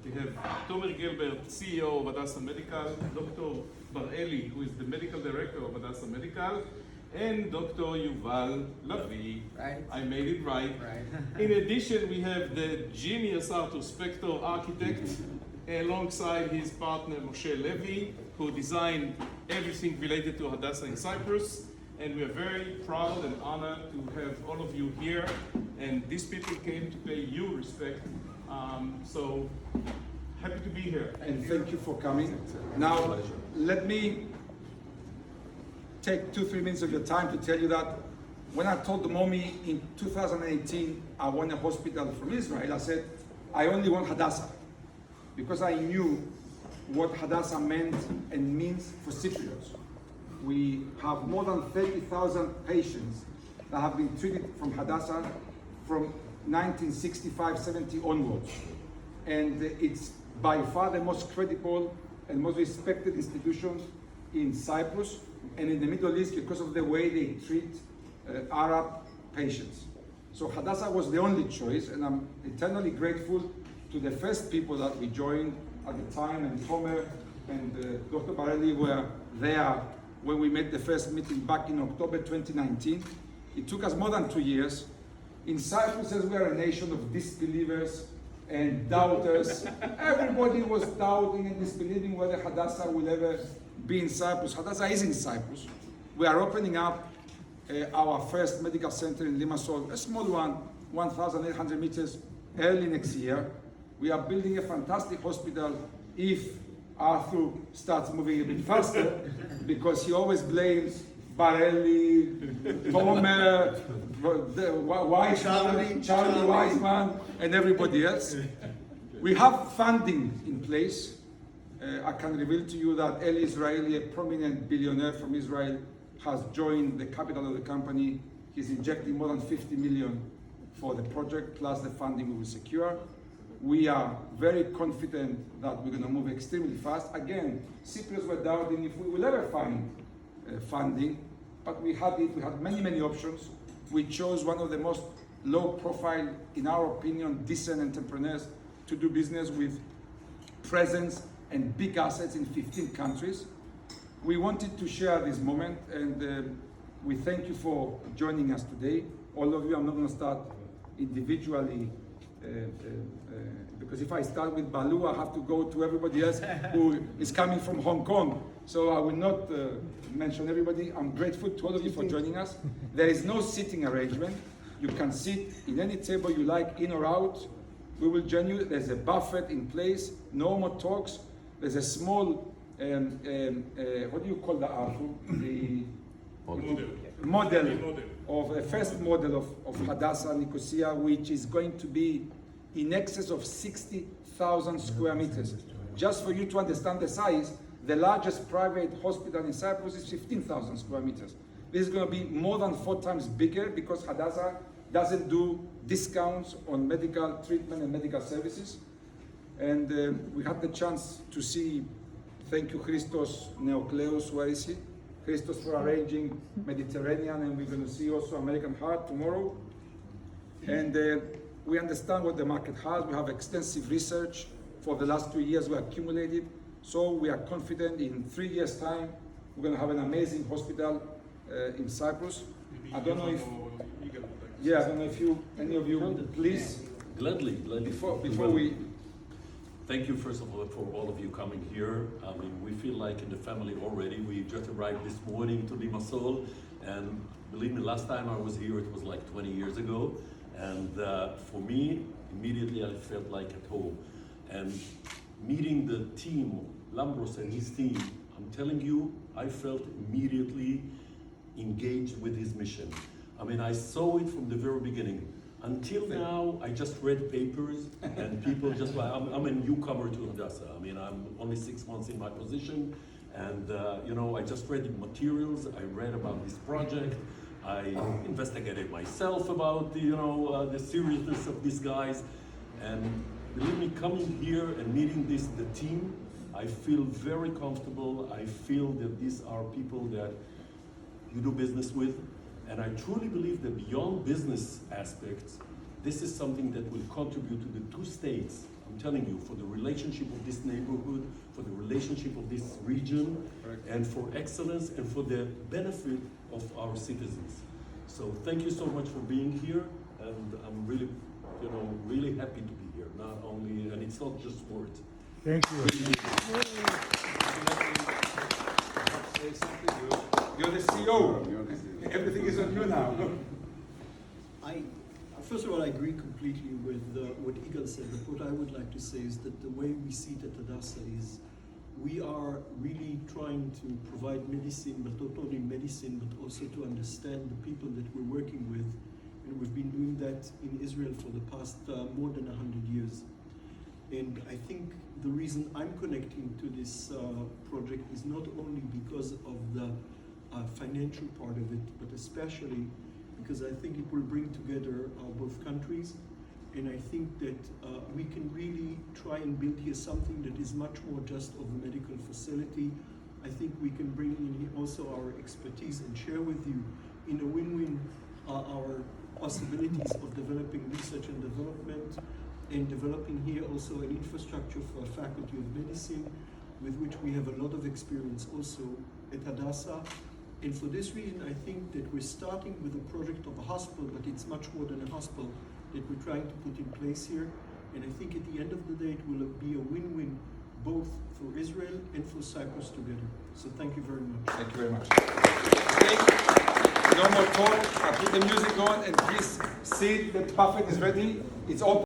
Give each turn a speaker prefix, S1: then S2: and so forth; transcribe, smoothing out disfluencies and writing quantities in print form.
S1: We have Tomer Gilbert, CEO of Hadassah Medical, Dr. Bar-Eli, who is the Medical Director of Hadassah Medical, and Dr. Yuval Lavi.
S2: Right.
S1: I made it right.
S2: Right.
S1: In addition, we have the genius Arthur Spector, architect, alongside his partner Moshe Levy, who designed everything related to Hadassah in Cyprus. And we are very proud and honored to have all of you here. And these people came to pay you respect. So happy to be here.
S3: And thank you for coming. Now, let me take 2-3 minutes of your time to tell you that when I told the Momi in 2018 I want a hospital from Israel, I said I only want Hadassah, because I knew what Hadassah meant and means for Cypriots. We have more than 30,000 patients that have been treated from Hadassah from 1965-70 onwards. And it's by far the most credible and most respected institution in Cyprus and in the Middle East because of the way they treat Arab patients. So Hadassah was the only choice, and I'm eternally grateful to the first people that we joined at the time, and Tomer and Dr. Bar-Eli were there when we made the first meeting back in October 2019. It took us more than 2 years. In Cyprus, as we are a nation of disbelievers and doubters, everybody was doubting and disbelieving whether Hadassah will ever be in Cyprus. Hadassah is in Cyprus. We are opening up our first medical center in Limassol, a small one, 1,800 meters, early next year. We are building a fantastic hospital if Arthur starts moving a bit faster, because he always blames Bar-Eli, Tomer, Charlie Weissman, and everybody else. We have funding in place. I can reveal to you that Eli Israeli, a prominent billionaire from Israel, has joined the capital of the company. He's injecting more than 50 million for the project, plus the funding we will secure. We are very confident that we're going to move extremely fast. Again, Cypriots were doubting if we will ever find funding, but we had it. We had many, many options. We chose one of the most low profile, in our opinion, decent entrepreneurs to do business with, presence and big assets in 15 countries. We wanted to share this moment, and we thank you for joining us today. All of you, I'm not going to start individually, because if I start with Balu, I have to go to everybody else who is coming from Hong Kong. So I will not mention everybody. I'm grateful to all of you for joining us. There is no sitting arrangement. You can sit in any table you like, in or out. We will join you. There's a buffet in place, no more talks. There's a small, what do you call the Arthur? The model of a first model of Hadassah Nicosia, which is going to be in excess of 60,000 square meters. Just for you to understand the size, the largest private hospital in Cyprus is 15,000 square meters. This is going to be more than 4 times bigger, because Hadassah doesn't do discounts on medical treatment and medical services. And we had the chance to see, thank you Christos Neokleos, where is he? Christos for arranging Mediterranean, and we're going to see also American Heart tomorrow. And we understand what the market has. We have extensive research for the last 2 years we accumulated. So we are confident in 3 years' time, we're going to have an amazing hospital in Cyprus. I don't know if, yeah, I don't know if any of you, please.
S4: Gladly.
S3: Before we.
S4: Thank you, first of all, for all of you coming here. I mean, we feel like in the family already. We just arrived this morning to Limassol, and believe me, last time I was here, it was like 20 years ago. And for me, immediately I felt like at home. And meeting the team, Lambros and his team, I'm telling you, I felt immediately engaged with his mission. I mean, I saw it from the very beginning. Until now, I just read papers, and people just like, I'm a newcomer to Hadassah. I mean, I'm only 6 months in my position, and you know, I just read the materials, I read about this project, I investigated myself about the, the seriousness of these guys, and believe me, coming here and meeting the team, I feel very comfortable. I feel that these are people that you do business with. And I truly believe that beyond business aspects, this is something that will contribute to the 2 states I'm telling you, for the relationship of this neighborhood, for the relationship of this region, and for excellence and for the benefit of our citizens. So thank you so much for being here, and I'm really, really happy to be here. Not only, and it's not just words.
S2: Thank you.
S1: Say something.
S3: You're the CEO. Everything is on you now.
S5: First of all, I agree completely with what Igal said, but what I would like to say is that the way we see it at Hadassah is we are really trying to provide medicine, but not only medicine, but also to understand the people that we're working with. And we've been doing that in Israel for the past more than 100 years. And I think the reason I'm connecting to this project is not only because of the financial part of it, but especially because I think it will bring together both countries. And I think that we can really try and build here something that is much more just of a medical facility. I think we can bring in also our expertise and share with you in a win-win our possibilities of developing research and development, and developing here also an infrastructure for a faculty of medicine with which we have a lot of experience also at Hadassah. And for this reason, I think that we're starting with a project of a hospital, but it's much more than a hospital that we're trying to put in place here. And I think at the end of the day, it will be a win-win both for Israel and for Cyprus together. So thank you very much.
S3: Thank you very much. Okay, no more talk. I put the music on, and please see the buffet is ready. It's open.